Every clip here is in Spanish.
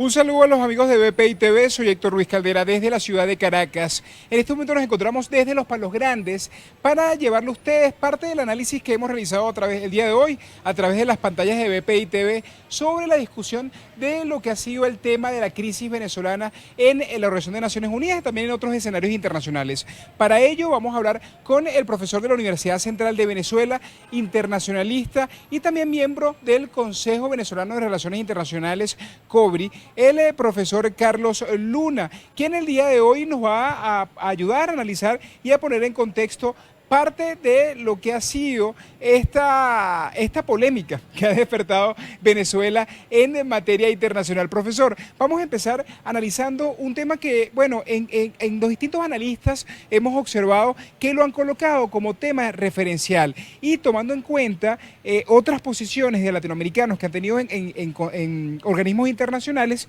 Un saludo a los amigos de BPI TV, soy Héctor Ruiz Caldera desde la ciudad de Caracas. En este momento nos encontramos desde Los Palos Grandes para llevarle a ustedes parte del análisis que hemos realizado el día de hoy a través de las pantallas de BPI TV sobre la discusión de lo que ha sido el tema de la crisis venezolana en la Organización de Naciones Unidas y también en otros escenarios internacionales. Para ello vamos a hablar con el profesor de la Universidad Central de Venezuela, internacionalista y también miembro del Consejo Venezolano de Relaciones Internacionales, COBRI, el profesor Carlos Luna, quien el día de hoy nos va a ayudar a analizar y a poner en contexto parte de lo que ha sido esta polémica que ha despertado Venezuela en materia internacional. Profesor, vamos a empezar analizando un tema que, bueno, en los distintos analistas hemos observado que lo han colocado como tema referencial y tomando en cuenta otras posiciones de latinoamericanos que han tenido en organismos internacionales,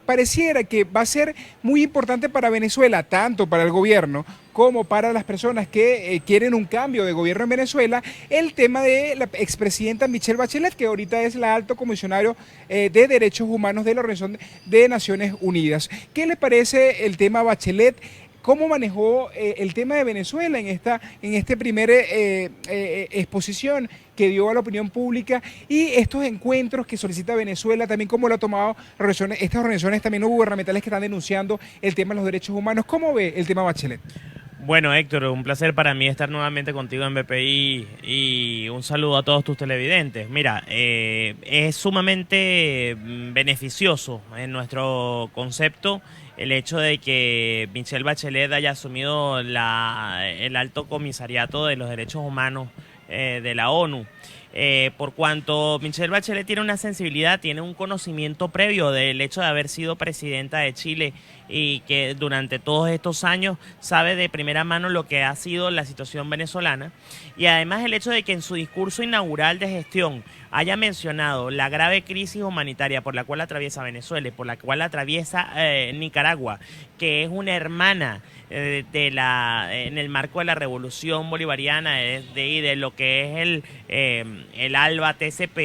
pareciera que va a ser muy importante para Venezuela, tanto para el gobierno como para las personas que quieren un cambio de gobierno en Venezuela, el tema de la expresidenta Michelle Bachelet, que ahorita es la alto comisionario de Derechos Humanos de la Organización de Naciones Unidas. ¿Qué le parece el tema Bachelet? ¿Cómo manejó el tema de Venezuela en este primer exposición que dio a la opinión pública y estos encuentros que solicita Venezuela, también cómo lo ha tomado estas organizaciones también no gubernamentales que están denunciando el tema de los derechos humanos? ¿Cómo ve el tema Bachelet? Bueno, Héctor, un placer para mí estar nuevamente contigo en BPI y un saludo a todos tus televidentes. Mira, es sumamente beneficioso en nuestro concepto el hecho de que Michelle Bachelet haya asumido el alto comisariato de los derechos humanos de la ONU. Por cuanto Michelle Bachelet tiene una sensibilidad, tiene un conocimiento previo del hecho de haber sido presidenta de Chile y que durante todos estos años sabe de primera mano lo que ha sido la situación venezolana, y además el hecho de que en su discurso inaugural de gestión haya mencionado la grave crisis humanitaria por la cual atraviesa Venezuela y por la cual atraviesa Nicaragua, que es una hermana en el marco de la revolución bolivariana de lo que es el ALBA TCP,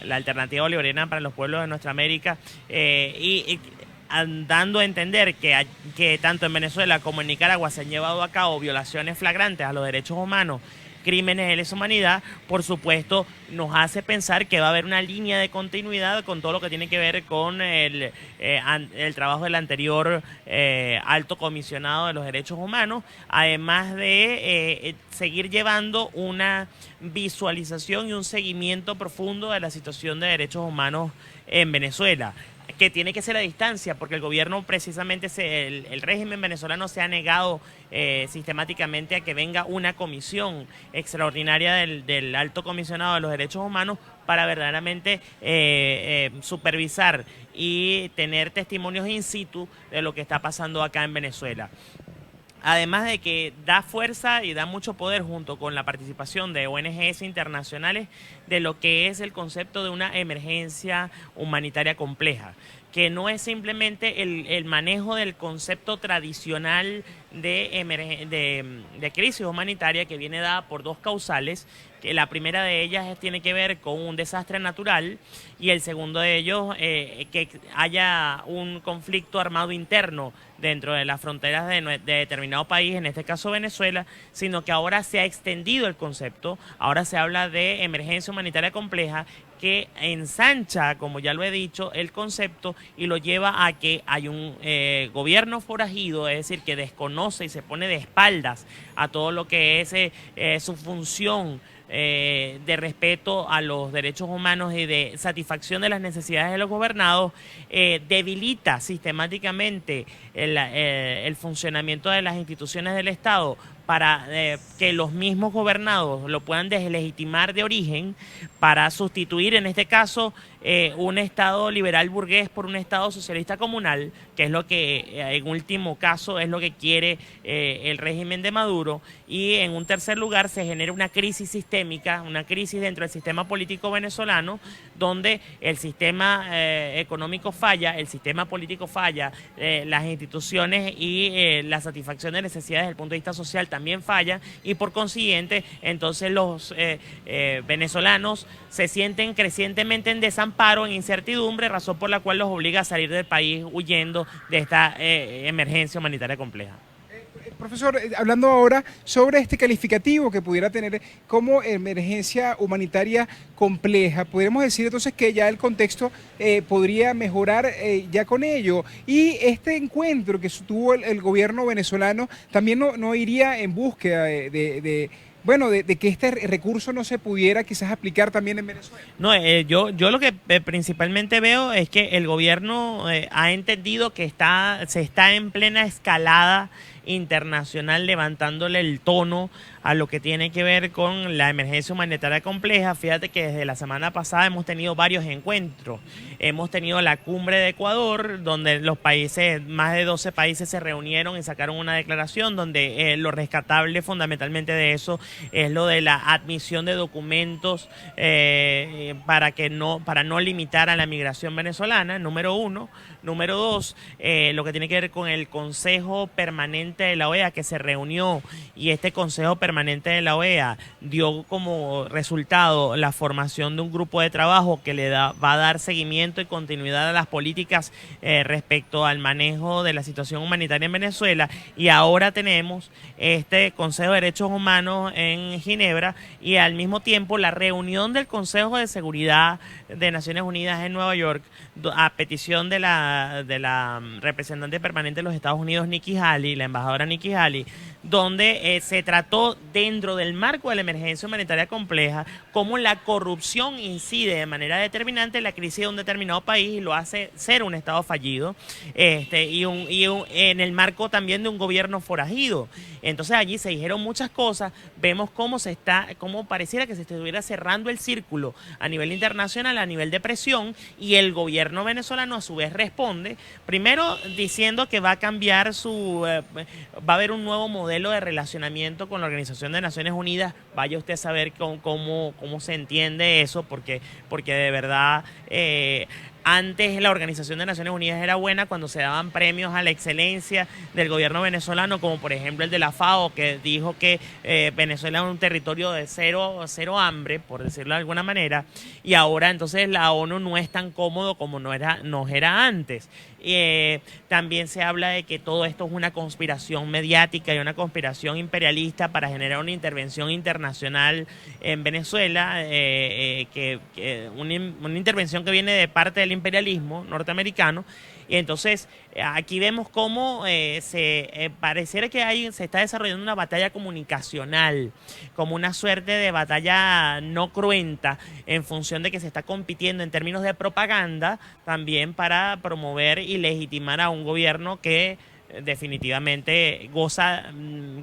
la alternativa bolivariana para los pueblos de nuestra América, y dando a entender que tanto en Venezuela como en Nicaragua se han llevado a cabo violaciones flagrantes a los derechos humanos, crímenes de lesa humanidad. Por supuesto, nos hace pensar que va a haber una línea de continuidad con todo lo que tiene que ver con el trabajo del anterior alto comisionado de los derechos humanos, además de seguir llevando una visualización y un seguimiento profundo de la situación de derechos humanos en Venezuela, que tiene que ser a distancia, porque el gobierno precisamente, el régimen venezolano se ha negado sistemáticamente a que venga una comisión extraordinaria del alto comisionado de los derechos humanos para verdaderamente supervisar y tener testimonios in situ de lo que está pasando acá en Venezuela. Además de que da fuerza y da mucho poder junto con la participación de ONGs internacionales de lo que es el concepto de una emergencia humanitaria compleja, que no es simplemente el manejo del concepto tradicional de crisis humanitaria, que viene dada por dos causales, que la primera de ellas tiene que ver con un desastre natural y el segundo de ellos que haya un conflicto armado interno dentro de las fronteras de determinado país, en este caso Venezuela, sino que ahora se ha extendido el concepto, ahora se habla de emergencia humanitaria compleja, que ensancha, como ya lo he dicho, el concepto y lo lleva a que hay un gobierno forajido, es decir, que desconoce y se pone de espaldas a todo lo que es su función de respeto a los derechos humanos y de satisfacción de las necesidades de los gobernados, debilita sistemáticamente el funcionamiento de las instituciones del Estado para que los mismos gobernados lo puedan deslegitimar de origen, para sustituir en este caso un Estado liberal burgués por un Estado socialista comunal, que es lo que en último caso es lo que quiere el régimen de Maduro, y en un tercer lugar se genera una crisis sistémica, una crisis dentro del sistema político venezolano, donde el sistema económico falla, el sistema político falla, las instituciones y la satisfacción de necesidades desde el punto de vista social también fallan y por consiguiente entonces los venezolanos se sienten crecientemente en desamparo, en incertidumbre, razón por la cual los obliga a salir del país huyendo de esta emergencia humanitaria compleja. Profesor, hablando ahora sobre este calificativo que pudiera tener como emergencia humanitaria compleja, podríamos decir entonces que ya el contexto podría mejorar ya con ello. Y este encuentro que tuvo el gobierno venezolano también no iría en búsqueda de que este recurso no se pudiera quizás aplicar también en Venezuela. No, yo lo que principalmente veo es que el gobierno ha entendido que se está en plena escalada internacional levantándole el tono a lo que tiene que ver con la emergencia humanitaria compleja. Fíjate que desde la semana pasada hemos tenido varios encuentros. Hemos tenido la cumbre de Ecuador, donde los países, más de 12 países se reunieron y sacaron una declaración donde lo rescatable fundamentalmente de eso es lo de la admisión de documentos para no limitar a la migración venezolana, número uno. Número dos, lo que tiene que ver con el Consejo Permanente de la OEA que se reunió, y este Consejo Permanente de la OEA dio como resultado la formación de un grupo de trabajo que va a dar seguimiento y continuidad a las políticas respecto al manejo de la situación humanitaria en Venezuela. Y ahora tenemos este Consejo de Derechos Humanos en Ginebra y al mismo tiempo la reunión del Consejo de Seguridad de Naciones Unidas en Nueva York a petición de la representante permanente de los Estados Unidos, Nikki Haley, la embajadora Nikki Haley, donde se trató dentro del marco de la emergencia humanitaria compleja cómo la corrupción incide de manera determinante en la crisis de un determinado país y lo hace ser un Estado fallido, en el marco también de un gobierno forajido. Entonces allí se dijeron muchas cosas, vemos cómo pareciera que se estuviera cerrando el círculo a nivel internacional, a nivel de presión, y el gobierno venezolano a su vez responde, primero diciendo que va a cambiar va a haber un nuevo modelo de relacionamiento con la Organización de Naciones Unidas. Vaya usted a saber cómo se entiende eso, porque de verdad antes la Organización de Naciones Unidas era buena cuando se daban premios a la excelencia del gobierno venezolano, como por ejemplo el de la FAO, que dijo que Venezuela es un territorio de cero hambre, por decirlo de alguna manera, y ahora entonces la ONU no es tan cómodo como nos era antes. También se habla de que todo esto es una conspiración mediática y una conspiración imperialista para generar una intervención internacional en Venezuela, una intervención que viene de parte del imperialismo norteamericano. Y entonces aquí vemos cómo pareciera que se está desarrollando una batalla comunicacional, como una suerte de batalla no cruenta, en función de que se está compitiendo en términos de propaganda también para promover y legitimar a un gobierno que definitivamente goza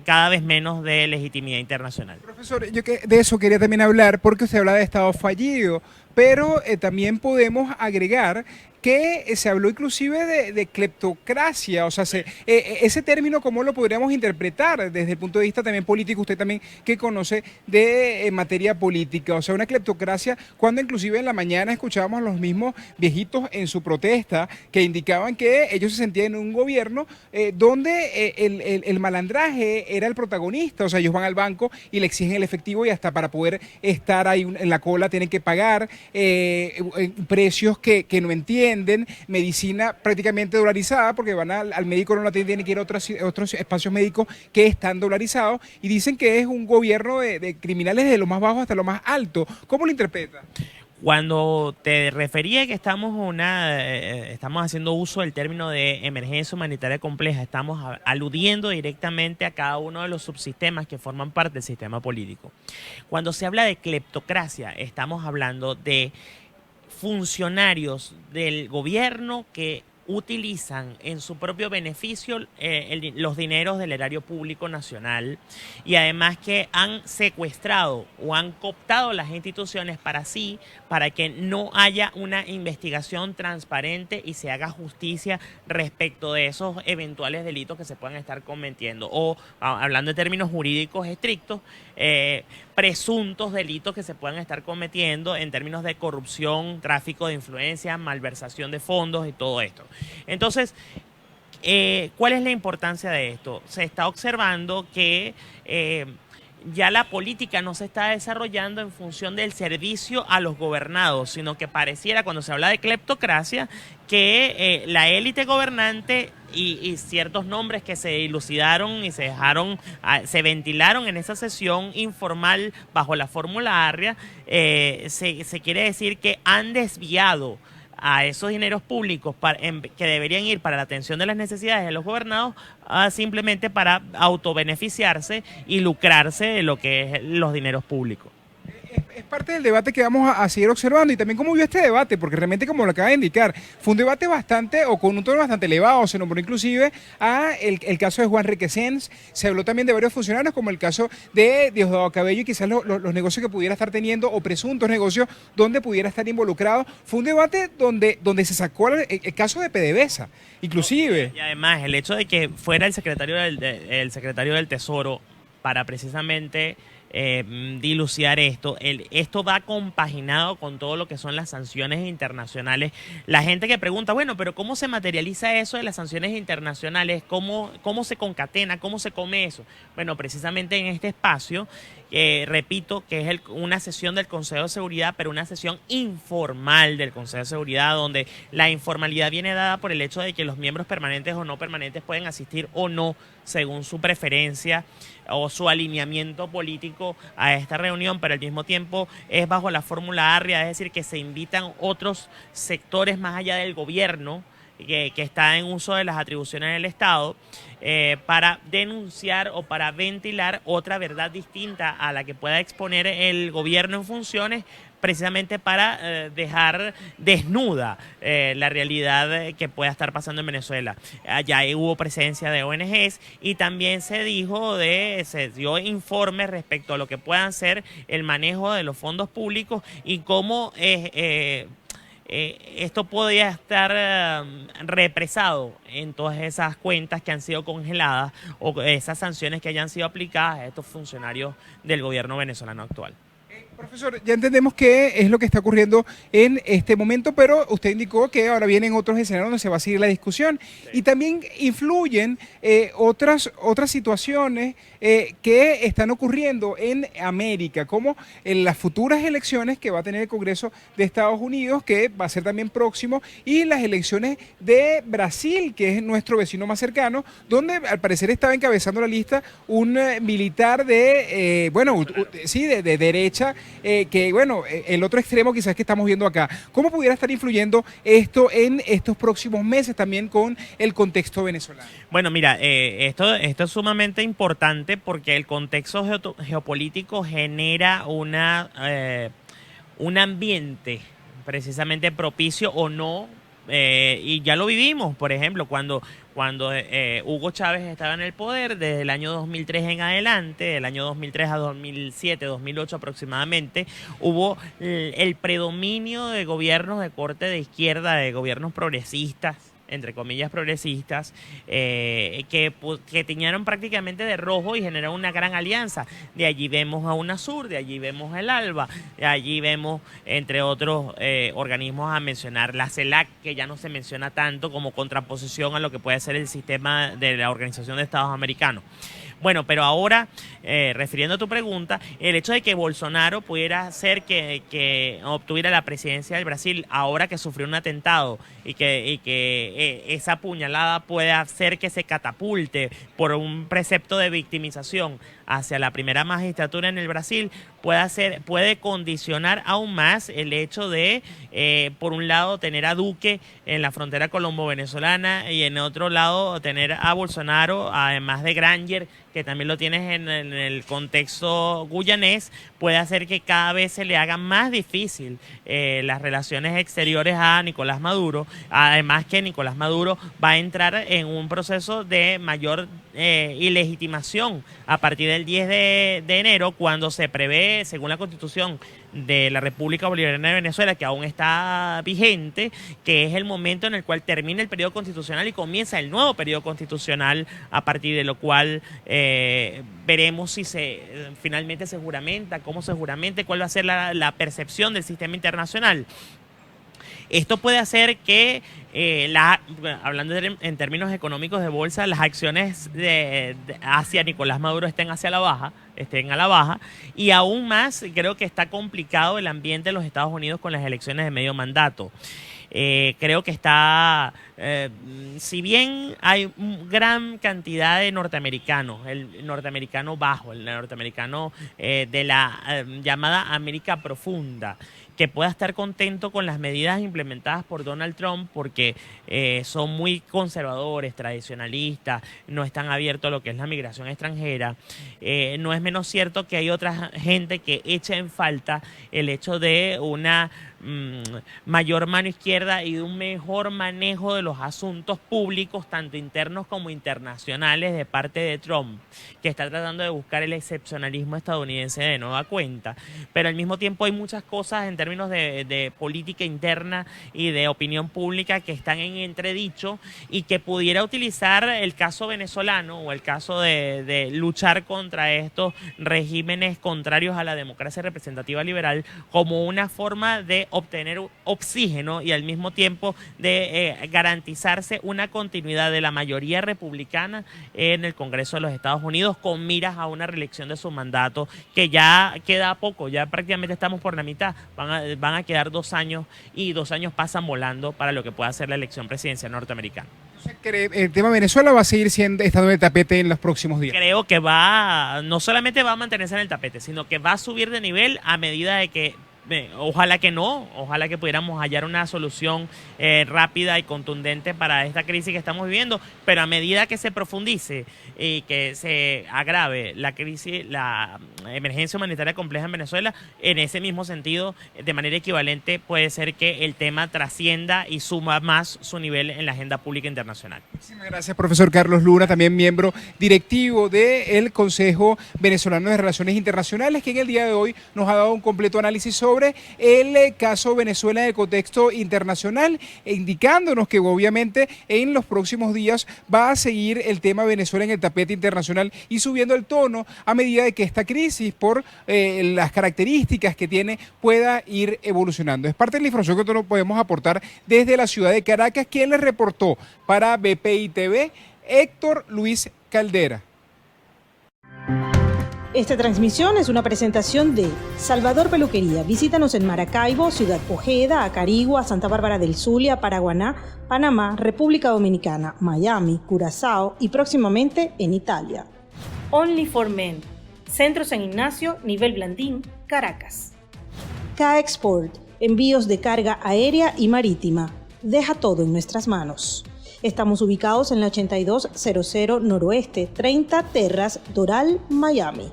cada vez menos de legitimidad internacional. Profesor, de eso quería también hablar, porque usted habla de Estado fallido, pero también podemos agregar que se habló inclusive de cleptocracia, o sea, ese término, ¿cómo lo podríamos interpretar desde el punto de vista también político? Usted también que conoce de materia política, o sea, una cleptocracia, cuando inclusive en la mañana escuchábamos a los mismos viejitos en su protesta que indicaban que ellos se sentían en un gobierno donde el malandraje era el protagonista, o sea, ellos van al banco y le exigen el efectivo y hasta para poder estar ahí en la cola tienen que pagar precios que no entienden, medicina prácticamente dolarizada, porque van al médico, no la tienen que ir a otros espacios médicos que están dolarizados, y dicen que es un gobierno de criminales desde lo más bajo hasta lo más alto. ¿Cómo lo interpreta? Cuando te refería que estamos haciendo uso del término de emergencia humanitaria compleja, estamos aludiendo directamente a cada uno de los subsistemas que forman parte del sistema político. Cuando se habla de cleptocracia, estamos hablando de funcionarios del gobierno que utilizan en su propio beneficio los dineros del erario público nacional, y además que han secuestrado o han cooptado las instituciones para que no haya una investigación transparente y se haga justicia respecto de esos eventuales delitos que se puedan estar cometiendo, o hablando de términos jurídicos estrictos, presuntos delitos que se puedan estar cometiendo en términos de corrupción, tráfico de influencias, malversación de fondos y todo esto. Entonces, ¿Cuál es la importancia de esto? Se está observando que ya la política no se está desarrollando en función del servicio a los gobernados, sino que pareciera, cuando se habla de cleptocracia, que la élite gobernante y ciertos nombres que se dilucidaron y se dejaron, se ventilaron en esa sesión informal bajo la fórmula Arria, se quiere decir que han desviado a esos dineros públicos que deberían ir para la atención de las necesidades de los gobernados, simplemente para autobeneficiarse y lucrarse de lo que es los dineros públicos. Es parte del debate que vamos a seguir observando y también cómo vio este debate, porque realmente, como lo acaba de indicar, fue un debate bastante, o con un tono bastante elevado. Se nombró inclusive el caso de Juan Requesens, se habló también de varios funcionarios, como el caso de Diosdado Cabello y quizás los negocios que pudiera estar teniendo o presuntos negocios donde pudiera estar involucrado. Fue un debate donde se sacó el caso de PDVSA, inclusive. Y además, el hecho de que fuera el secretario del Tesoro para precisamente dilucidar esto. Esto va compaginado con todo lo que son las sanciones internacionales. La gente que pregunta, bueno, pero ¿cómo se materializa eso de las sanciones internacionales? ¿Cómo se concatena? ¿Cómo se come eso? Bueno, precisamente en este espacio, repito, que es una sesión del Consejo de Seguridad, pero una sesión informal del Consejo de Seguridad, donde la informalidad viene dada por el hecho de que los miembros permanentes o no permanentes pueden asistir o no según su preferencia o su alineamiento político a esta reunión, pero al mismo tiempo es bajo la fórmula Arria, es decir, que se invitan otros sectores más allá del gobierno que está en uso de las atribuciones del Estado para denunciar o para ventilar otra verdad distinta a la que pueda exponer el gobierno en funciones, precisamente para dejar desnuda la realidad que pueda estar pasando en Venezuela. Allá hubo presencia de ONGs y también se dio informes respecto a lo que puedan ser el manejo de los fondos públicos y cómo esto podía estar represado en todas esas cuentas que han sido congeladas o esas sanciones que hayan sido aplicadas a estos funcionarios del gobierno venezolano actual. Profesor, ya entendemos qué es lo que está ocurriendo en este momento, pero usted indicó que ahora vienen otros escenarios donde se va a seguir la discusión. Sí. Y también influyen otras situaciones que están ocurriendo en América, como en las futuras elecciones que va a tener el Congreso de Estados Unidos, que va a ser también próximo, y las elecciones de Brasil, que es nuestro vecino más cercano, donde al parecer estaba encabezando la lista un militar de derecha, que bueno, el otro extremo quizás que estamos viendo acá. ¿Cómo pudiera estar influyendo esto en estos próximos meses también con el contexto venezolano? Bueno, mira, esto es sumamente importante porque el contexto geopolítico genera un ambiente precisamente propicio o no, y ya lo vivimos, por ejemplo, cuando Hugo Chávez estaba en el poder, desde el año 2003 en adelante, del año 2003 a 2007, 2008 aproximadamente, hubo el predominio de gobiernos de corte de izquierda, de gobiernos progresistas, entre comillas progresistas, que tiñeron prácticamente de rojo y generaron una gran alianza. De allí vemos a UNASUR, de allí vemos el ALBA, de allí vemos, entre otros organismos a mencionar, la CELAC, que ya no se menciona tanto como contraposición a lo que puede ser el sistema de la Organización de Estados Americanos. Bueno, pero ahora, refiriendo a tu pregunta, el hecho de que Bolsonaro pudiera ser que obtuviera la presidencia del Brasil ahora que sufrió un atentado y que esa puñalada puede hacer que se catapulte por un precepto de victimización hacia la primera magistratura en el Brasil, puede condicionar aún más el hecho de, por un lado, tener a Duque en la frontera colombo-venezolana y en otro lado tener a Bolsonaro, además de Granger, que también lo tienes en el contexto guyanés, puede hacer que cada vez se le haga más difícil las relaciones exteriores a Nicolás Maduro, además que Nicolás Maduro va a entrar en un proceso de mayor ilegitimación a partir del 10 de enero, cuando se prevé, según la Constitución de la República Bolivariana de Venezuela, que aún está vigente, que es el momento en el cual termina el periodo constitucional y comienza el nuevo periodo constitucional, a partir de lo cual veremos si finalmente se juramenta, cómo se juramenta, cuál va a ser la percepción del sistema internacional. Esto puede hacer que, hablando en términos económicos de bolsa, las acciones hacia Nicolás Maduro estén a la baja, y aún más creo que está complicado el ambiente de los Estados Unidos con las elecciones de medio mandato. Creo que si bien hay gran cantidad de norteamericanos, el norteamericano bajo, el norteamericano de la llamada América profunda, que pueda estar contento con las medidas implementadas por Donald Trump porque son muy conservadores, tradicionalistas, no están abiertos a lo que es la migración extranjera. No es menos cierto que hay otra gente que echa en falta el hecho de una mayor mano izquierda y de un mejor manejo de los asuntos públicos, tanto internos como internacionales, de parte de Trump, que está tratando de buscar el excepcionalismo estadounidense de nueva cuenta. Pero al mismo tiempo hay muchas cosas en términos de política interna y de opinión pública que están en entredicho y que pudiera utilizar el caso venezolano o el caso de luchar contra estos regímenes contrarios a la democracia representativa liberal como una forma de obtener oxígeno y al mismo tiempo de garantizarse una continuidad de la mayoría republicana en el Congreso de los Estados Unidos con miras a una reelección de su mandato, que ya queda poco, ya prácticamente estamos por la mitad, van a quedar 2 años y 2 años pasan volando para lo que pueda ser la elección presidencial norteamericana. ¿El tema Venezuela va a seguir estando en el tapete en los próximos días? Creo que no solamente va a mantenerse en el tapete, sino que va a subir de nivel a medida de que ojalá que pudiéramos hallar una solución rápida y contundente para esta crisis que estamos viviendo, pero a medida que se profundice y que se agrave la crisis, la emergencia humanitaria compleja en Venezuela, en ese mismo sentido, de manera equivalente, puede ser que el tema trascienda y suma más su nivel en la agenda pública internacional. Muchísimas gracias, profesor Carlos Luna, también miembro directivo del Consejo Venezolano de Relaciones Internacionales, que en el día de hoy nos ha dado un completo análisis sobre el caso Venezuela en el contexto internacional, indicándonos que obviamente en los próximos días va a seguir el tema Venezuela en el tapete internacional y subiendo el tono a medida de que esta crisis, por las características que tiene, pueda ir evolucionando. Es parte de la información que nosotros podemos aportar desde la ciudad de Caracas. Quien les reportó para BPI TV, Héctor Luis Caldera. Esta transmisión es una presentación de Salvador Peluquería. Visítanos en Maracaibo, Ciudad Ojeda, Acarigua, Santa Bárbara del Zulia, Paraguaná, Panamá, República Dominicana, Miami, Curazao y próximamente en Italia. Only for Men. Centro San Ignacio, Nivel Blandín, Caracas. K-Export. Envíos de carga aérea y marítima. Deja todo en nuestras manos. Estamos ubicados en la 8200 Noroeste, 30 Terras, Doral, Miami.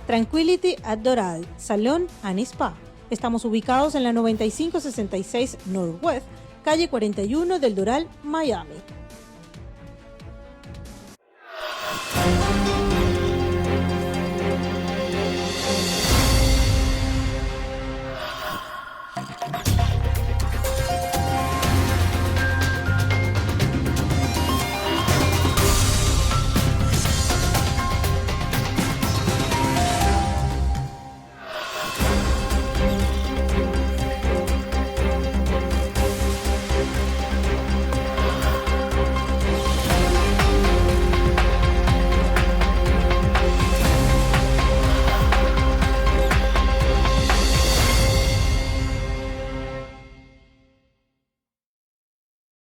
Tranquility at Doral, Salón and Spa. Estamos ubicados en la 9566 Northwest, calle 41 del Doral, Miami.